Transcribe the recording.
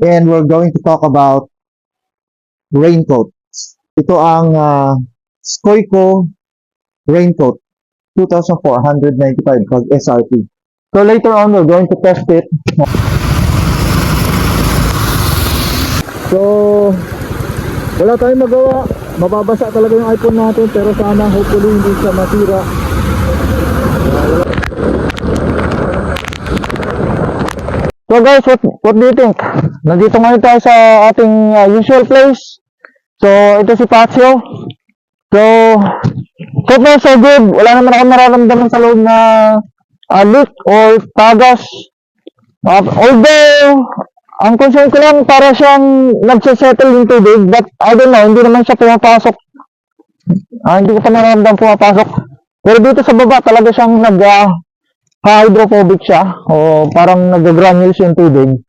and we're going to talk about raincoat. Ito ang Scoico raincoat, 2,495 pag SRP. So later on, we're going to test it. So, wala tayong magawa. Mababasa talaga yung iPhone natin, pero sana hopefully hindi siya matira. So guys, what do you think? Nandito ngayon tayo sa ating usual place. So, ito si Patsio. So far so good. Wala naman ako nararamdaman sa loob na leak or tagas. Although, ang concern ko lang para siyang nagsisettle yung tubig, but I don't know, hindi naman siya pumapasok. Hindi ko pa nararamdaman pumapasok. Pero dito sa baba talaga siyang hydrophobic siya o parang nag-granules yung tubig.